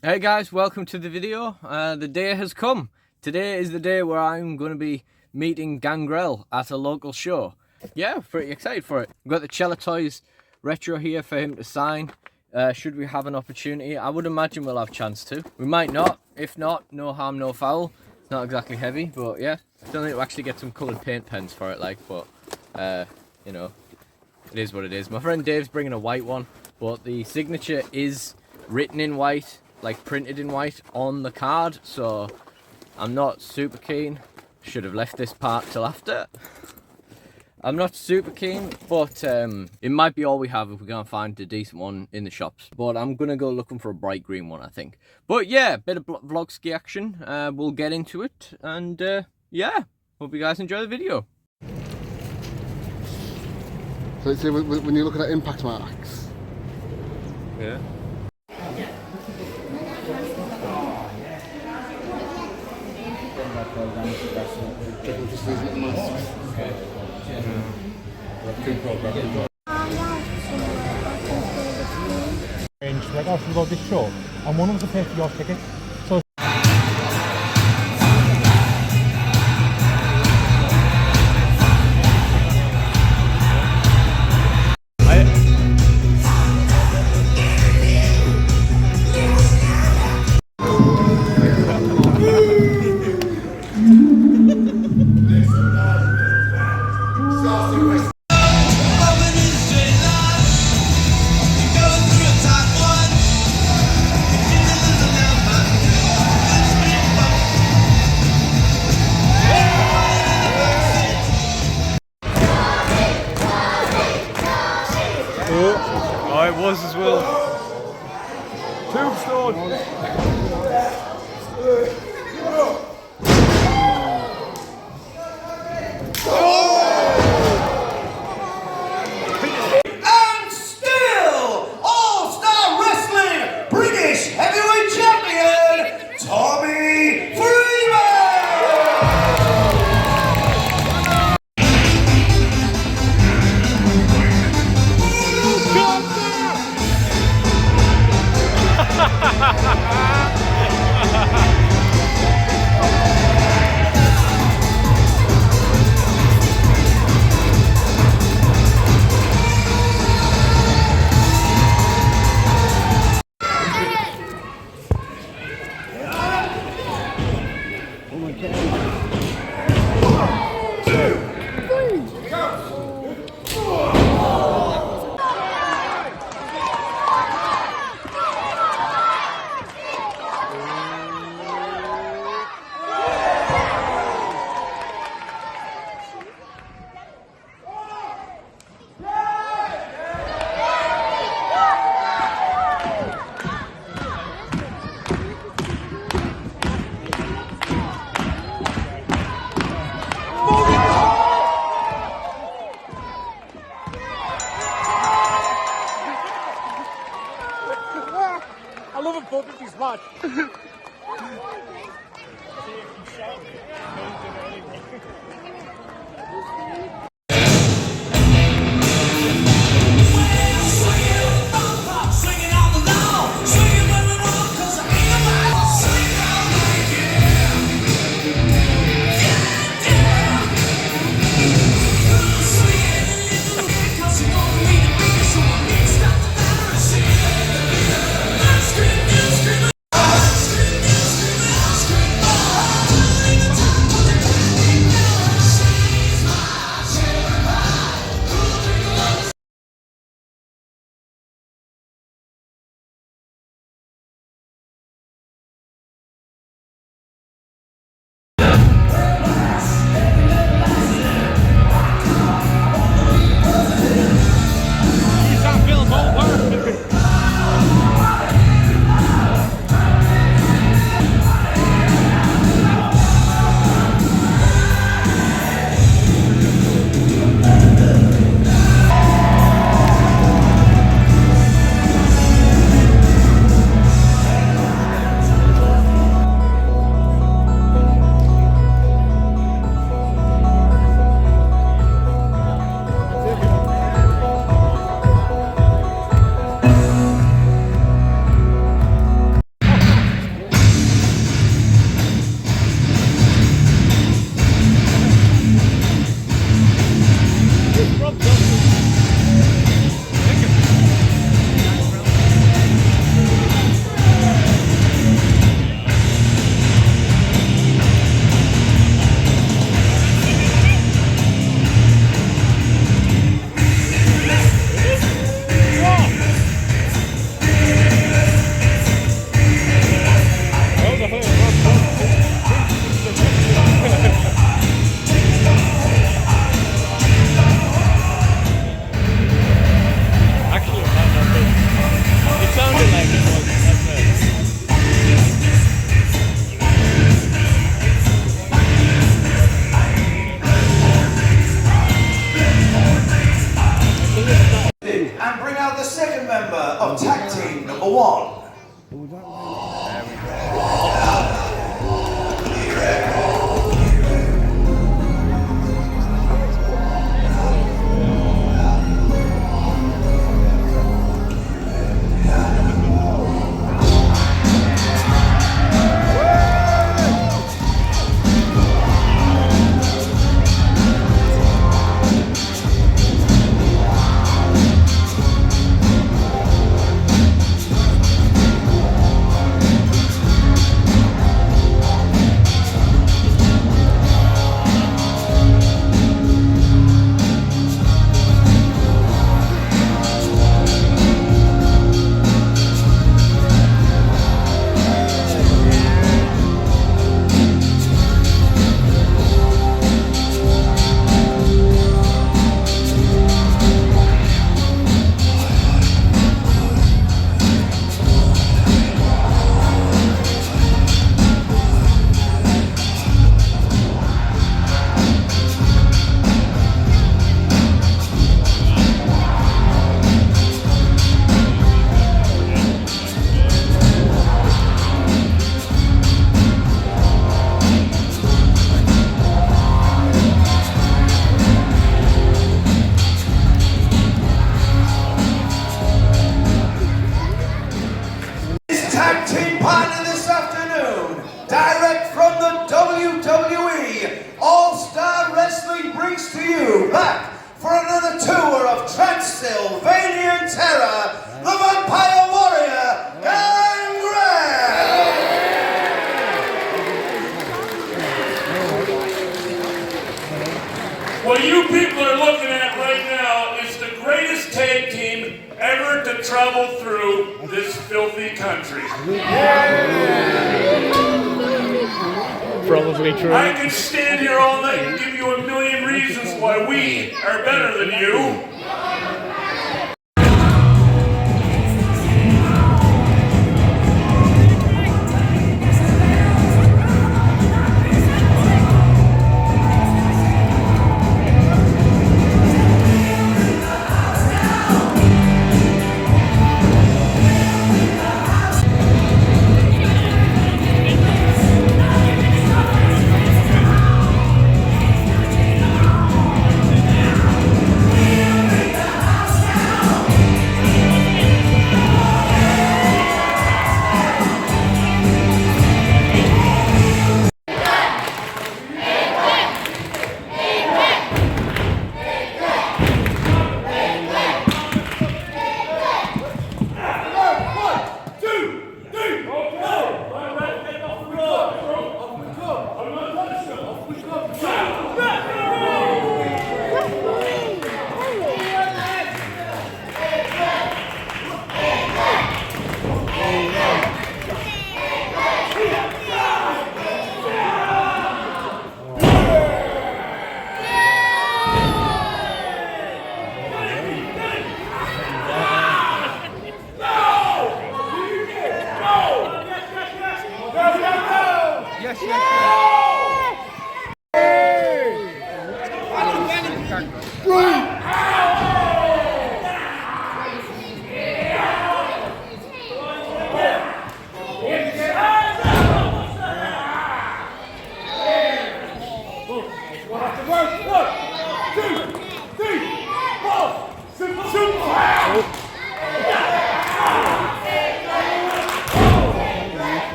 Hey guys, welcome to the video. The day has come. Today is the day where I'm going to be meeting Gangrel at a local show. Yeah, pretty excited for it. We've got the Cellar Toys retro here for him to sign. Should we have an opportunity? I would imagine we'll have a chance to. We might not. If not, no harm, no foul. It's not exactly heavy, but yeah. Still need to actually get some coloured paint pens for it, like, but you know, it is what it is. My friend Dave's bringing a white one, but the signature is written in white, like printed in white on the card, so I'm not super keen. Should have left this part till after. I'm not super keen, but it might be all we have if we can't find a decent one in the shops. But I'm gonna go looking for a bright green one, I think. But yeah, bit of vlog ski action. We'll get into it, and yeah, hope you guys enjoy the video. So it's when you're looking at impact marks. Yeah. Just using the masks. Like, oh, should we go to this show? And one of us will pay for your ticket. So Oh, it was as well. Tombstone. And still, All-Star Wrestling British Heavyweight Champion, Tommy Freeman! I love a public smash. of tag team number 1. Direct from the WWE, All-Star Wrestling brings to you back for another tour of Transylvanian terror, the Vampire Warrior, Gangrel! What you people are looking at right now is the greatest tag team ever to travel through this filthy country. Probably true. I could stand here all night and give you a million reasons why we are better than you.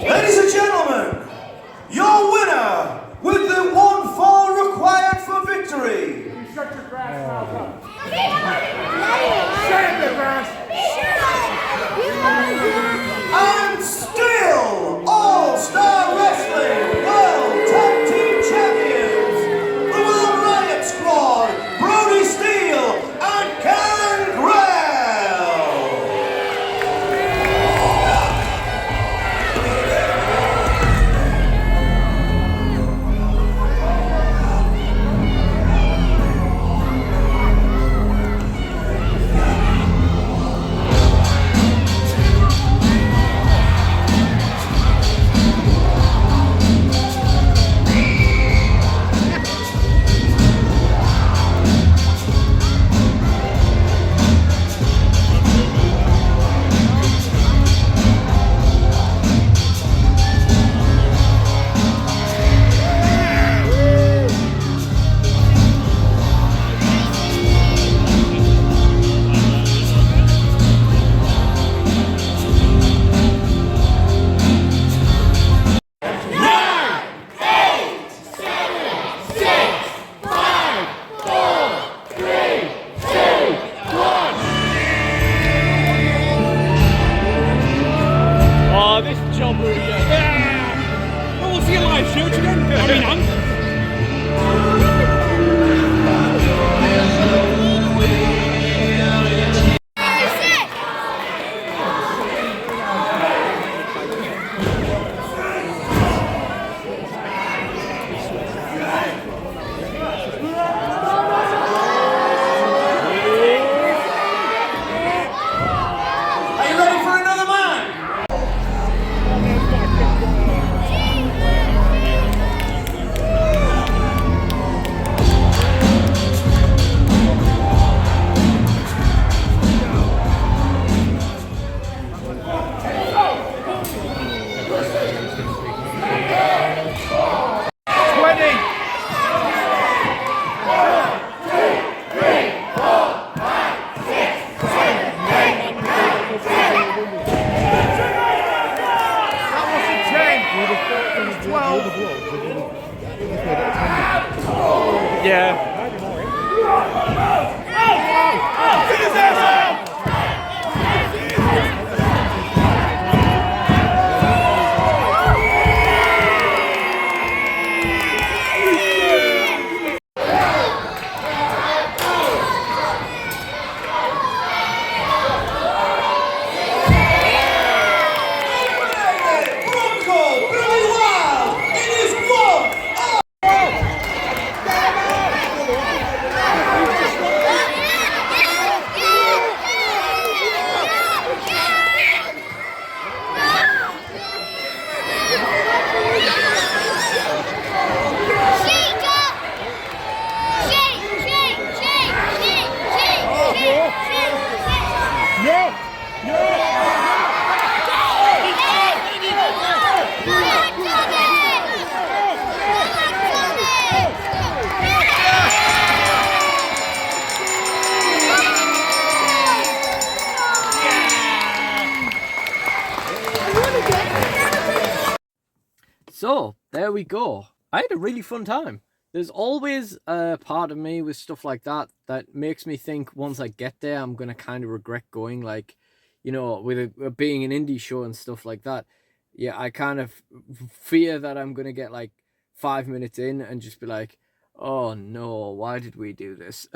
Ladies and gentlemen, your winner with the 1 shoot again? I mean, Are you ready for another man? Yeah. Bronco, Billy Wild, it is one. So, there we go. I had a really fun time. There's always a part of me with stuff like that that makes me think once I get there, I'm going to kind of regret going. Like, you know, with being an indie show and stuff like that. Yeah, I kind of fear that I'm going to get like 5 minutes in and just be like, oh no, why did we do this?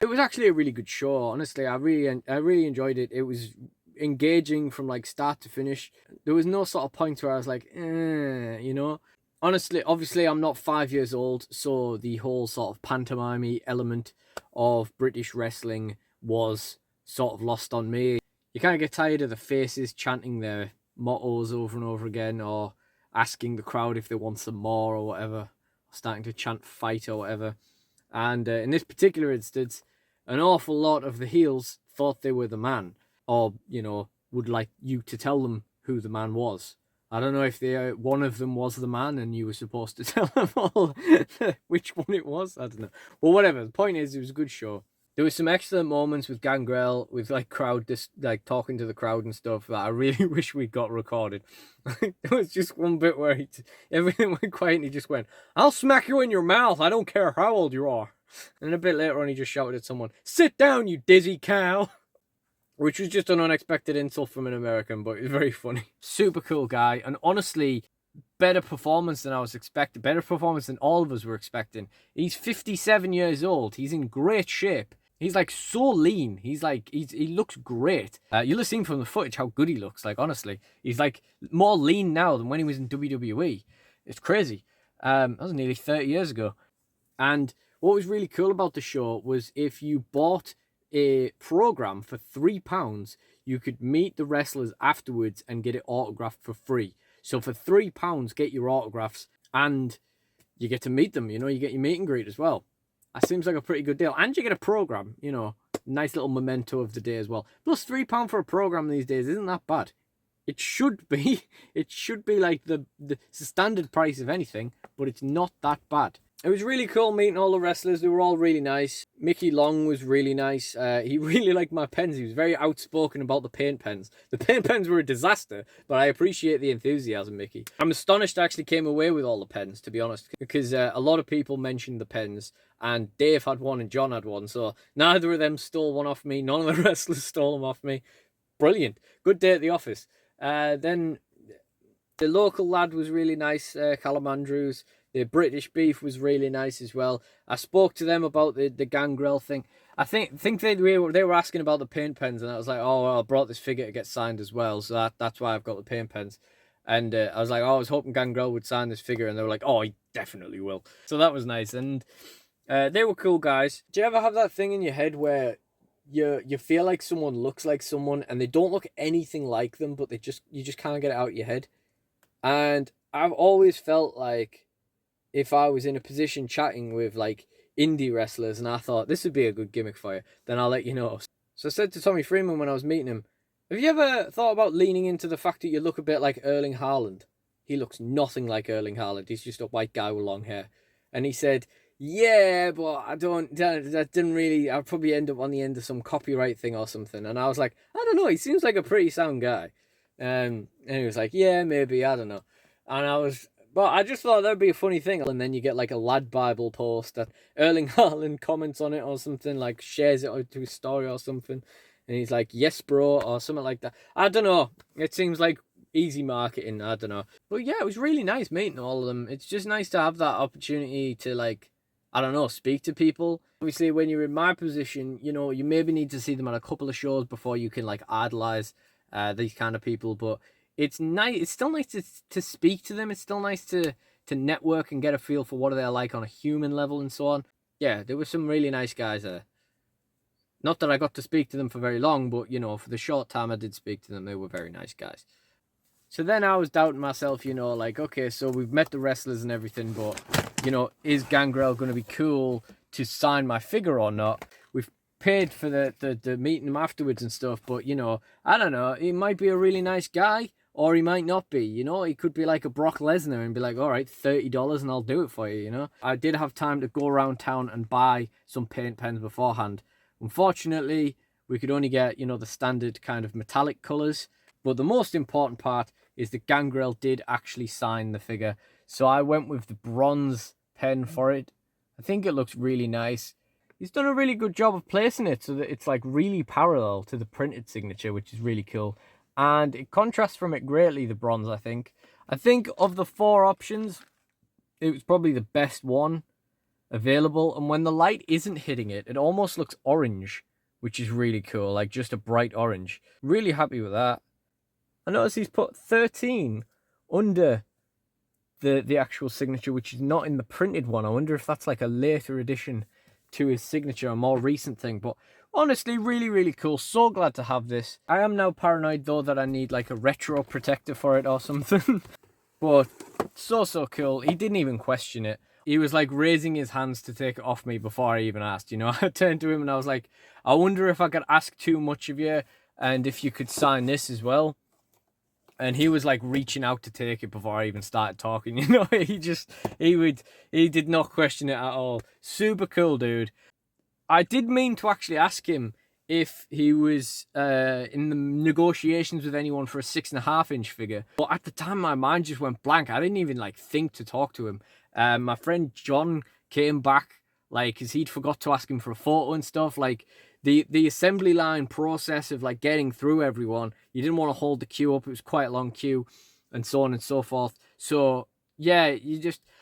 It was actually a really good show. Honestly, I really enjoyed it. It was engaging from like start to finish. There was no sort of point where I was like, you know. Honestly, obviously, I'm not 5 years old, so the whole sort of pantomime element of British wrestling was sort of lost on me. You kind of get tired of the faces chanting their mottos over and over again, or asking the crowd if they want some more or whatever, starting to chant fight or whatever. And in this particular instance, an awful lot of the heels thought they were the man, or, you know, would like you to tell them who the man was. I don't know if one of them was the man and you were supposed to tell them all which one it was. I don't know. Well, whatever. The point is, it was a good show. There was some excellent moments with Gangrel, with like like talking to the crowd and stuff that I really wish we got recorded. There was just one bit where everything went quiet and he just went, "I'll smack you in your mouth. I don't care how old you are." And a bit later on, he just shouted at someone, "Sit down, you dizzy cow." Which was just an unexpected insult from an American, but it was very funny. Super cool guy, and honestly, better performance than I was expecting. Better performance than all of us were expecting. He's 57 years old. He's in great shape. He's like so lean. He looks great. You'll have seen from the footage how good he looks. Like, honestly, he's like more lean now than when he was in WWE. It's crazy. That was nearly 30 years ago. And what was really cool about the show was if you bought a program for £3, you could meet the wrestlers afterwards and get it autographed for free. So for £3, get your autographs and you get to meet them. You know, you get your meet and greet as well. That seems like a pretty good deal. And you get a program, you know, nice little memento of the day as well. Plus £3 for a program these days isn't that bad. It should be. It should be like the standard price of anything, but it's not that bad. It was really cool meeting all the wrestlers. They were all really nice. Mickey Long was really nice. He really liked my pens. He was very outspoken about the paint pens. The paint pens were a disaster, but I appreciate the enthusiasm, Mickey. I'm astonished I actually came away with all the pens, to be honest, because a lot of people mentioned the pens, and Dave had one and John had one, so neither of them stole one off me. None of the wrestlers stole them off me. Brilliant. Good day at the office. Then The local lad was really nice, Callum Andrews. The British beef was really nice as well. I spoke to them about the Gangrel thing. I think they were asking about the paint pens, and I was like, oh, well, I brought this figure to get signed as well, so that's why I've got the paint pens. And I was like, oh, I was hoping Gangrel would sign this figure, and they were like, oh, he definitely will. So that was nice, and they were cool guys. Do you ever have that thing in your head where you feel like someone looks like someone, and they don't look anything like them, but you just can't get it out of your head? And I've always felt like if I was in a position chatting with like indie wrestlers and I thought this would be a good gimmick for you, then I'll let you know. So I said to Tommy Freeman when I was meeting him, have you ever thought about leaning into the fact that you look a bit like Erling Haaland? He looks nothing like Erling Haaland. He's just a white guy with long hair. And he said, yeah, but that didn't really, I'd probably end up on the end of some copyright thing or something. And I was like, I don't know, he seems like a pretty sound guy. And he was like, yeah, maybe, I don't know. And but I just thought that'd be a funny thing. And then you get like a Lad Bible post that Erling Haaland comments on it or something, like shares it to his story or something. And he's like, yes, bro, or something like that. I don't know. It seems like easy marketing. I don't know. But yeah, it was really nice meeting all of them. It's just nice to have that opportunity to, like, I don't know, speak to people. Obviously, when you're in my position, you know, you maybe need to see them at a couple of shows before you can, like, idolize these kind of people. But it's nice. It's still nice to speak to them. It's still nice to network and get a feel for what they're like on a human level and so on. Yeah, there were some really nice guys there. Not that I got to speak to them for very long, but, you know, for the short time I did speak to them, they were very nice guys. So then I was doubting myself, you know, like, okay, so we've met the wrestlers and everything, but, you know, is Gangrel going to be cool to sign my figure or not? We've paid for the meeting them afterwards and stuff, but, you know, I don't know. He might be a really nice guy, or he might not be, you know. He could be like a Brock Lesnar and be like, all right, $30 and I'll do it for you, you know. I did have time to go around town and buy some paint pens beforehand. Unfortunately, we could only get, you know, the standard kind of metallic colours. But the most important part is that Gangrel did actually sign the figure. So I went with the bronze pen for it. I think it looks really nice. He's done a really good job of placing it so that it's like really parallel to the printed signature, which is really cool. And it contrasts from it greatly, the bronze, I think. I think of the 4 options, it was probably the best one available. And when the light isn't hitting it, it almost looks orange, which is really cool, like just a bright orange. Really happy with that. I notice he's put 13 under the actual signature, which is not in the printed one. I wonder if that's like a later addition to his signature, a more recent thing. But honestly, really, really cool. So glad to have this. I am now paranoid, though, that I need like a retro protector for it or something. But so cool. He didn't even question it. He was like raising his hands to take it off me before I even asked, you know. I turned to him and I was like, I wonder if I could ask too much of you and if you could sign this as well. And he was like reaching out to take it before I even started talking, you know. He did not question it at all. Super cool, dude. I did mean to actually ask him if he was in the negotiations with anyone for a 6.5-inch figure. But at the time, my mind just went blank. I didn't even like think to talk to him. My friend John came back, like, because he'd forgot to ask him for a photo and stuff. Like, the assembly line process of, like, getting through everyone, you didn't want to hold the queue up. It was quite a long queue and so on and so forth. So, yeah,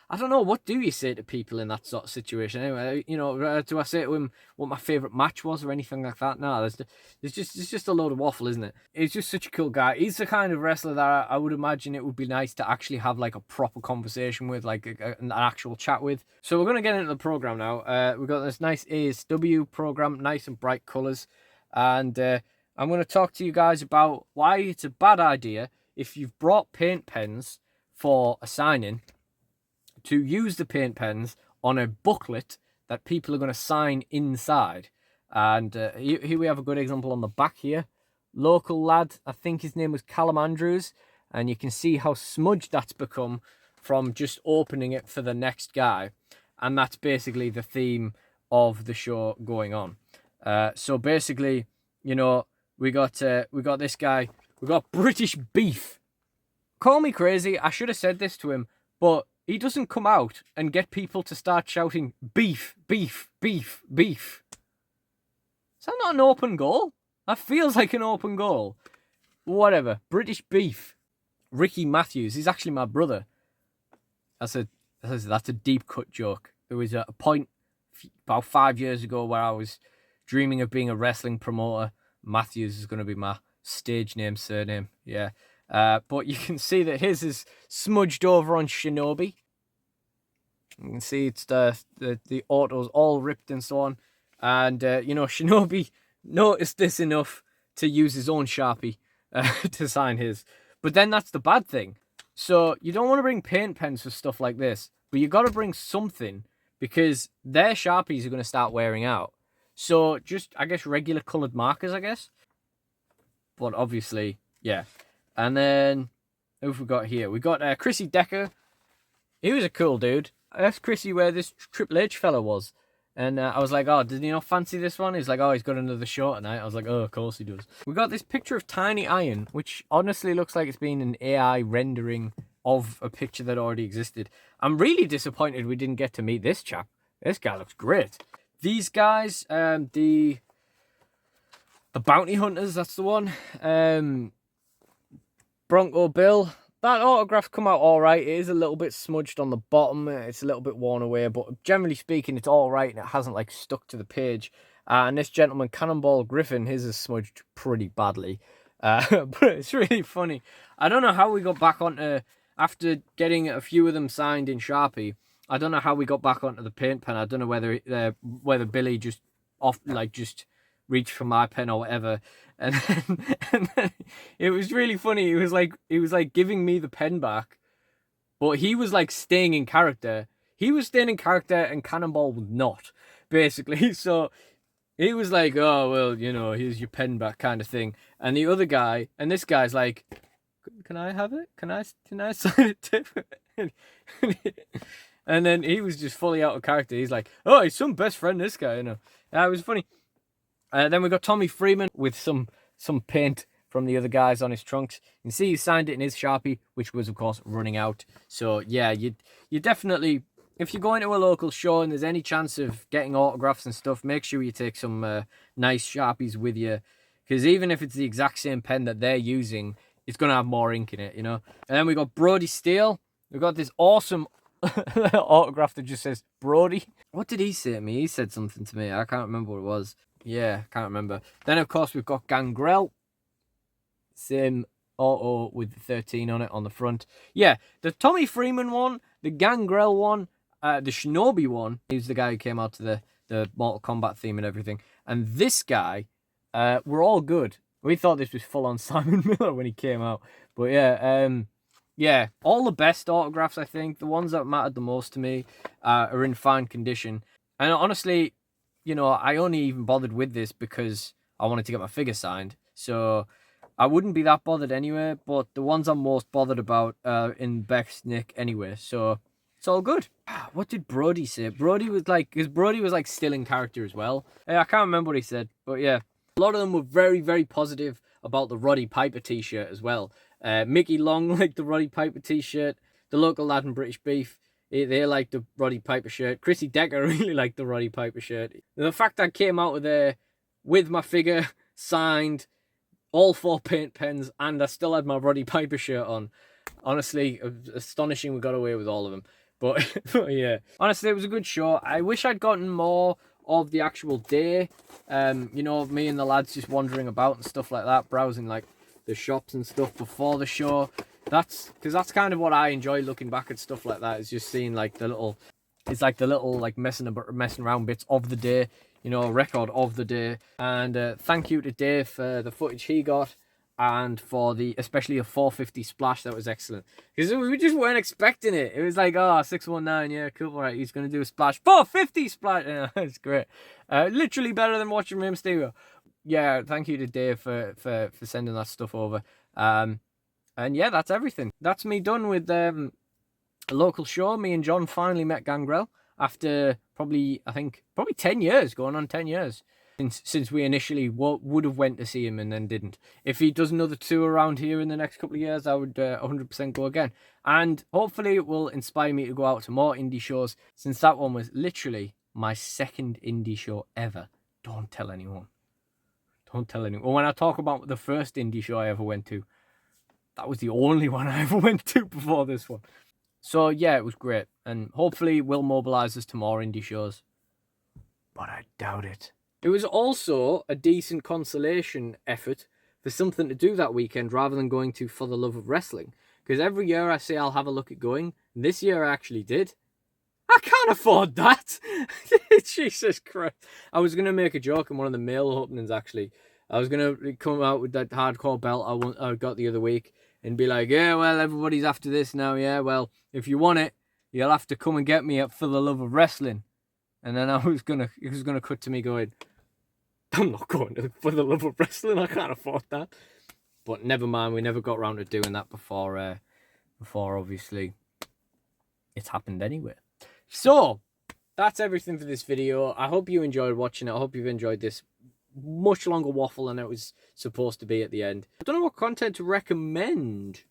I don't know, what do you say to people in that sort of situation? Anyway, you know, do I say to him what my favourite match was or anything like that? No, it's just a load of waffle, isn't it? He's just such a cool guy. He's the kind of wrestler that I would imagine it would be nice to actually have like a proper conversation with, like an actual chat with. So we're going to get into the program now. We've got this nice ASW program, nice and bright colours. And I'm going to talk to you guys about why it's a bad idea if you've brought paint pens for a signing to use the paint pens on a booklet that people are going to sign inside. And here we have a good example on the back here. Local lad, I think his name was Callum Andrews, and you can see how smudged that's become from just opening it for the next guy. And that's basically the theme of the show going on. So basically, you know, we got this guy, we got British Beef. Call me crazy, I should have said this to him, but he doesn't come out and get people to start shouting, beef, beef, beef, beef. Is that not an open goal? That feels like an open goal. Whatever. British Beef. Ricky Matthews. He's actually my brother. That's a deep cut joke. There was a point about 5 years ago where I was dreaming of being a wrestling promoter. Matthews is going to be my stage name, surname. Yeah. But you can see that his is smudged over on Shinobi. You can see it's the autos all ripped and so on. And, Shinobi noticed this enough to use his own Sharpie to sign his. But then that's the bad thing. So you don't want to bring paint pens for stuff like this. But you got to bring something because their Sharpies are going to start wearing out. So just, I guess, regular coloured markers, I guess. But obviously, yeah. And then, who have we got here? We got Chrissy Decker. He was a cool dude. I asked Chrissy where this Triple H fella was. And I was like, oh, did he not fancy this one? He's like, oh, he's got another show tonight. I was like, oh, of course he does. We got this picture of Tiny Iron, which honestly looks like it's been an AI rendering of a picture that already existed. I'm really disappointed we didn't get to meet this chap. This guy looks great. These guys, the Bounty Hunters, that's the one. Bronco Bill. That autograph's come out all right. It is a little bit smudged on the bottom. It's a little bit worn away, but generally speaking, it's all right, and it hasn't like stuck to the page. And this gentleman, Cannonball Griffin, his is smudged pretty badly. But it's really funny. I don't know how we got back onto, after getting a few of them signed in Sharpie, I don't know how we got back onto the paint pen. I don't know whether Billy just reached for my pen or whatever. And then it was really funny. He was like giving me the pen back, but he was like staying in character. He was staying in character and Cannonball was not, basically. So he was like, oh, well, here's your pen back kind of thing. And the other guy, and this guy's like, can I have it? Can I sign it too? And then he was just fully out of character. He's like, oh, he's some best friend, this guy, It was funny. Then we got Tommy Freeman with some paint from the other guys on his trunks. You can see he signed it in his Sharpie, which was, of course, running out. So, yeah, you definitely, if you're going to a local show and there's any chance of getting autographs and stuff, make sure you take some nice Sharpies with you. Because even if it's the exact same pen that they're using, it's going to have more ink in it, And then we got Brody Steele. We've got this awesome autograph that just says Brody. What did he say to me? He said something to me. I can't remember what it was. Yeah, can't remember. Then, of course, we've got Gangrel. Same auto with the 13 on it on the front. Yeah, the Tommy Freeman one, the Gangrel one, the Shinobi one. He's the guy who came out to the Mortal Kombat theme and everything. And this guy, were all good. We thought this was full-on Simon Miller when he came out. But yeah, all the best autographs, I think. The ones that mattered the most to me are in fine condition. And honestly, I only even bothered with this because I wanted to get my figure signed. So I wouldn't be that bothered anyway. But the ones I'm most bothered about are in Beck's nick anyway. So it's all good. What did Brody say? Brody was like still in character as well. I can't remember what he said. But yeah, a lot of them were very, very positive about the Roddy Piper t-shirt as well. Mickey Long liked the Roddy Piper t-shirt. The local lad in British Beef, they liked the Roddy Piper shirt. Chrissy Decker really liked the Roddy Piper shirt. The fact I came out of there with my figure signed, all 4 paint pens, and I still had my Roddy Piper shirt on. Honestly, astonishing we got away with all of them. But yeah, honestly, it was a good show. I wish I'd gotten more of the actual day. Me and the lads just wandering about and stuff like that, browsing like the shops and stuff before the show. That's kind of what I enjoy looking back at stuff like that. Is just seeing like the little messing around bits of the day, a record of the day. And thank you to Dave for the footage he got, and for especially a 450 splash. That was excellent because we just weren't expecting it. It was like, 619, yeah, cool, all right, he's gonna do a splash, 450 splash. Yeah, it's great. Literally better than watching Rey Mysterio. Yeah, thank you to Dave for sending that stuff over. And yeah, that's everything. That's me done with a local show. Me and John finally met Gangrel after probably 10 years, going on 10 years since we initially would have went to see him and then didn't. If he does another tour around here in the next couple of years, I would 100% go again. And hopefully it will inspire me to go out to more indie shows, since that one was literally my second indie show ever. Don't tell anyone. Don't tell anyone. When I talk about the first indie show I ever went to, that was the only one I ever went to before this one. So yeah, it was great. And hopefully we'll mobilise us to more indie shows. But I doubt it. It was also a decent consolation effort for something to do that weekend rather than going to For the Love of Wrestling. Because every year I say I'll have a look at going. And this year I actually did. I can't afford that. Jesus Christ. I was going to make a joke in one of the mail openings, actually. I was going to come out with that hardcore belt I got the other week and be like, yeah, well, everybody's after this now. Yeah, well, if you want it, you'll have to come and get me at For the Love of Wrestling. And then it was going to cut to me going, I'm not going to For the Love of Wrestling. I can't afford that. But never mind. We never got around to doing that before obviously it's happened anyway. So, that's everything for this video. I hope you enjoyed watching it. I hope you've enjoyed this much longer waffle than it was supposed to be at the end. I don't know what content to recommend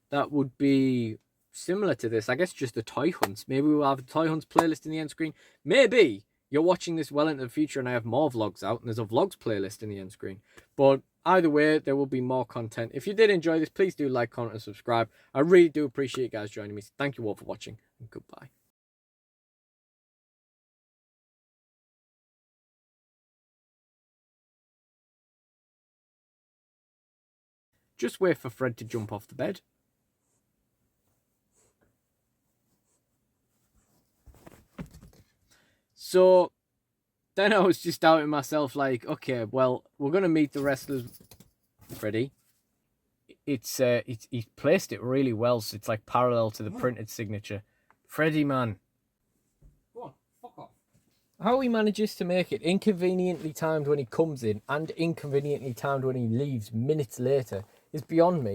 that would be similar to this. I guess just the toy hunts. Maybe we'll have a toy hunts playlist in the end screen. Maybe you're watching this well into the future and I have more vlogs out and there's a vlogs playlist in the end screen. But either way, there will be more content. If you did enjoy this, please do like, comment, and subscribe. I really do appreciate you guys joining me. Thank you all for watching and goodbye. Just wait for Fred to jump off the bed. So then I was just doubting myself like, okay, well, we're going to meet the wrestlers. Freddie. He's placed it really well, so it's like parallel to the printed signature. Freddie, man. Go on, fuck off. How he manages to make it inconveniently timed when he comes in and inconveniently timed when he leaves minutes later is beyond me.